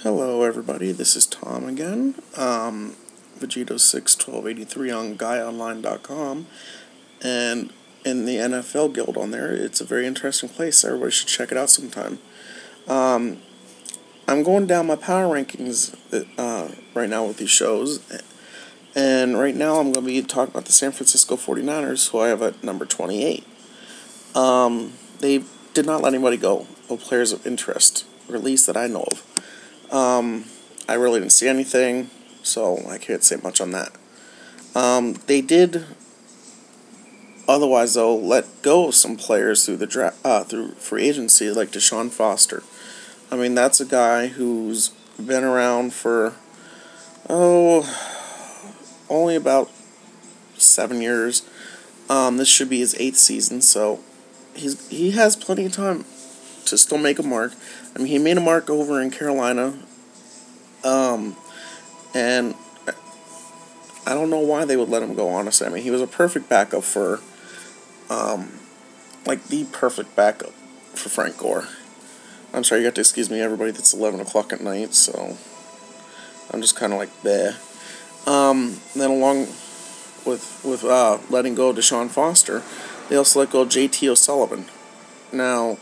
Hello everybody, this is Tom again, Vegito61283 on GuyOnline.com, and in the NFL Guild on there. It's a very interesting place. Everybody should check it out sometime. I'm going down my power rankings right now with these shows, and right now I'm going to be talking about the San Francisco 49ers, who I have at number 28. They did not let anybody go, no players of interest, or at least that I know of. I really didn't see anything, so I can't say much on that. They did, otherwise though, let go of some players through the through free agency, like Deshaun Foster. I mean, that's a guy who's been around for only about 7 years. This should be his 8th season, so he has plenty of time to still make a mark. I mean, he made a mark over in Carolina. And I don't know why they would let him go, honestly. I mean, he was a perfect backup for, the perfect backup for Frank Gore. I'm sorry, you have to excuse me, everybody, that's 11 o'clock at night, so I'm just kind of like, bleh. Then along with letting go of Deshaun Foster, they also let go of J.T. O'Sullivan. Now,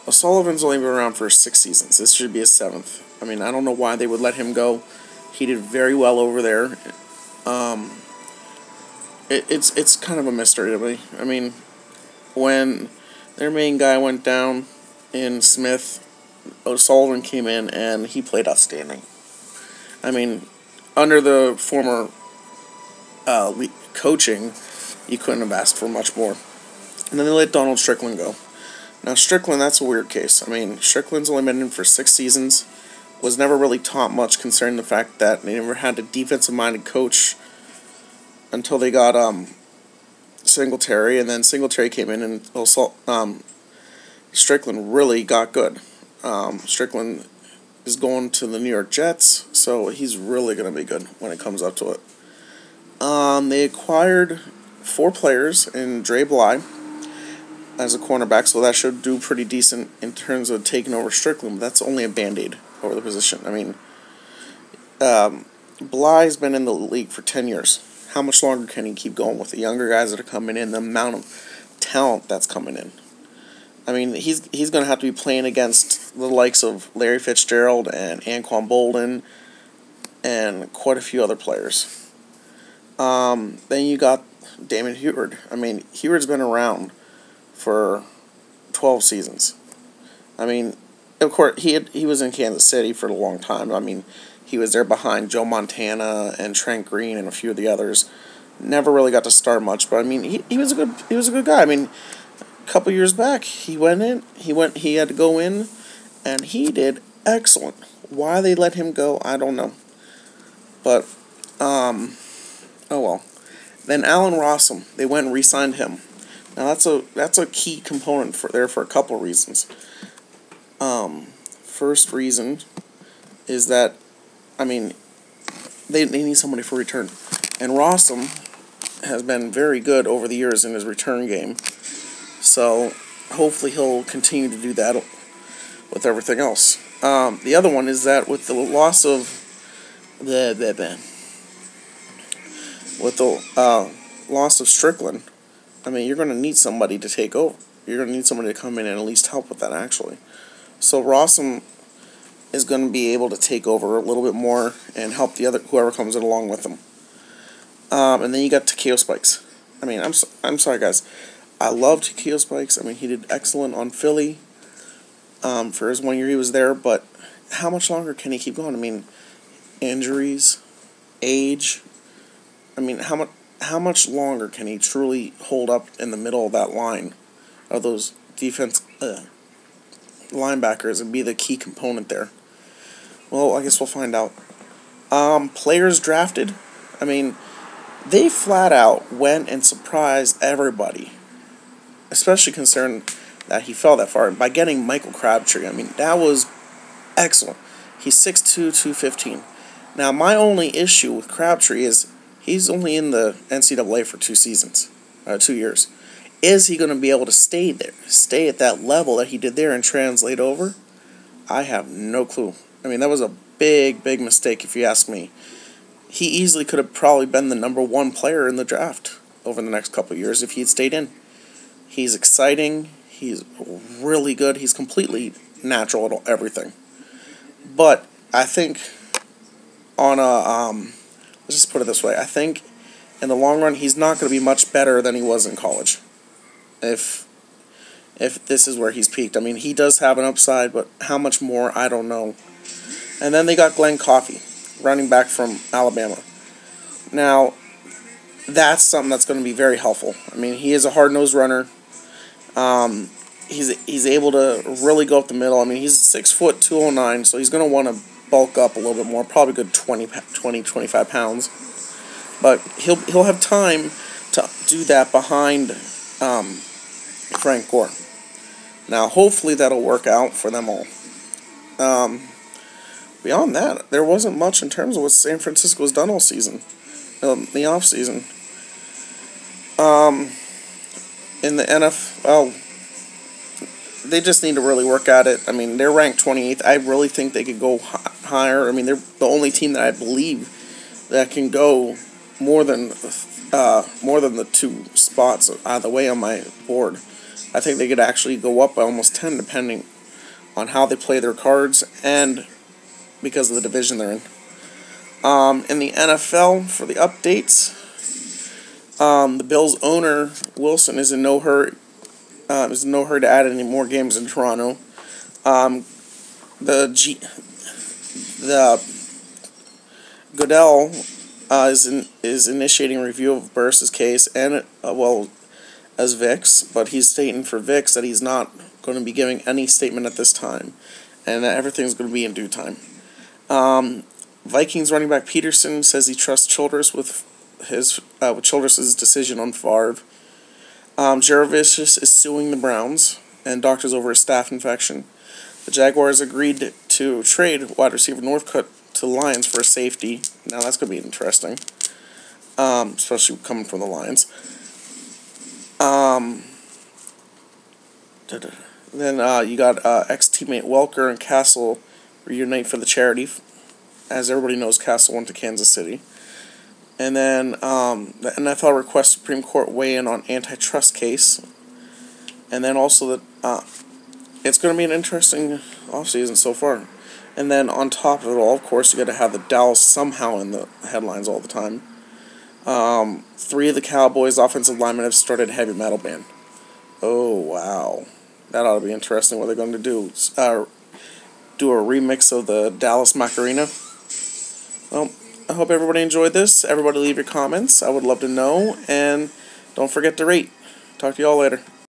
O'Sullivan's only been around for 6 seasons. This should be his 7th. I mean, I don't know why they would let him go. He did very well over there. It's kind of a mystery to me. I mean, when their main guy went down in Smith, O'Sullivan came in and he played outstanding. I mean, under the former coaching, you couldn't have asked for much more. And then they let Donald Strickland go. Now, Strickland, that's a weird case. I mean, Strickland's only been in for 6 seasons. Was never really taught much, concerning the fact that they never had a defensive-minded coach until they got Singletary, and then Singletary came in and Strickland really got good. Strickland is going to the New York Jets, so he's really going to be good when it comes up to it. They acquired 4 players in Dre Bly as a cornerback, so that should do pretty decent in terms of taking over Strickland, but that's only a Band-Aid over the position. I mean, Bly's been in the league for 10 years. How much longer can he keep going with the younger guys that are coming in, the amount of talent that's coming in? I mean, he's going to have to be playing against the likes of Larry Fitzgerald and Anquan Bolden and quite a few other players. Then you got Damon Heward. I mean, Heward's been around for 12 seasons. I mean, of course, he was in Kansas City for a long time. I mean, he was there behind Joe Montana and Trent Green and a few of the others. Never really got to start much, but I mean, he was a good guy. I mean, a couple years back, he had to go in, and he did excellent. Why they let him go, I don't know. But oh well. Then Allen Rossum, they went and re-signed him. Now that's a key component for a couple of reasons. First reason is that, I mean, they need somebody for return. And Rossum has been very good over the years in his return game. So hopefully he'll continue to do that with everything else. The other one is that with the loss of loss of Strickland, I mean, you're going to need somebody to take over. You're going to need somebody to come in and at least help with that, actually. So Rossum is going to be able to take over a little bit more and help whoever comes in along with him. And then you got Takeo Spikes. I mean, I'm sorry, guys. I love Takeo Spikes. I mean, he did excellent on Philly for his 1 year he was there. But how much longer can he keep going? I mean, injuries, age. I mean, how much longer can he truly hold up in the middle of that line of those defense linebackers and be the key component there? Well, I guess we'll find out. Players drafted, I mean, they flat out went and surprised everybody, especially concerned that he fell that far, by getting Michael Crabtree. I mean, that was excellent. He's 6'2", 215. Now, my only issue with Crabtree is he's only in the NCAA for 2 years. Is he going to be able to stay there, stay at that level that he did there and translate over? I have no clue. I mean, that was a big, big mistake if you ask me. He easily could have probably been the #1 player in the draft over the next couple of years if he had stayed in. He's exciting. He's really good. He's completely natural at everything. But I think on a let's just put it this way. I think in the long run he's not going to be much better than he was in college. If this is where he's peaked. I mean, he does have an upside, but how much more, I don't know. And then they got Glenn Coffey, running back from Alabama. Now, that's something that's going to be very helpful. I mean, he is a hard-nosed runner. He's able to really go up the middle. I mean, he's 6 foot 209, so he's going to want to bulk up a little bit more, probably good 25 pounds. But he'll have time to do that behind Frank Gore. Now, hopefully that'll work out for them all. Beyond that, there wasn't much in terms of what San Francisco has done all season, the offseason. In the NFL, they just need to really work at it. I mean, they're ranked 28th. I really think they could go higher. I mean, they're the only team that I believe that can go more than the 2 spots out of the way on my board. I think they could actually go up by almost 10, depending on how they play their cards and because of the division they're in. In the NFL, for the updates, the Bills' owner Wilson is in no hurry. To add any more games in Toronto. The Goodell is initiating a review of Burris' case and as Vic's, but he's stating for Vic's that he's not going to be giving any statement at this time, and that everything's going to be in due time. Vikings running back Peterson says he trusts Childress with Childress' decision on Favre. Jervis is suing the Browns and doctors over a staph infection. The Jaguars agreed to trade wide receiver Northcutt to the Lions for a safety. Now that's going to be interesting, especially coming from the Lions. Then you got ex-teammate Welker and Castle reunite for the charity. As everybody knows, Castle went to Kansas City. And then the NFL requests Supreme Court weigh in on antitrust case. And then also that it's going to be an interesting offseason so far. And then on top of it all, of course, you got to have the Dallas somehow in the headlines all the time. 3 of the Cowboys' offensive linemen have started a heavy metal band. Oh, wow. That ought to be interesting what they're going to do. Do a remix of the Dallas Macarena. Well, I hope everybody enjoyed this. Everybody leave your comments. I would love to know. And don't forget to rate. Talk to you all later.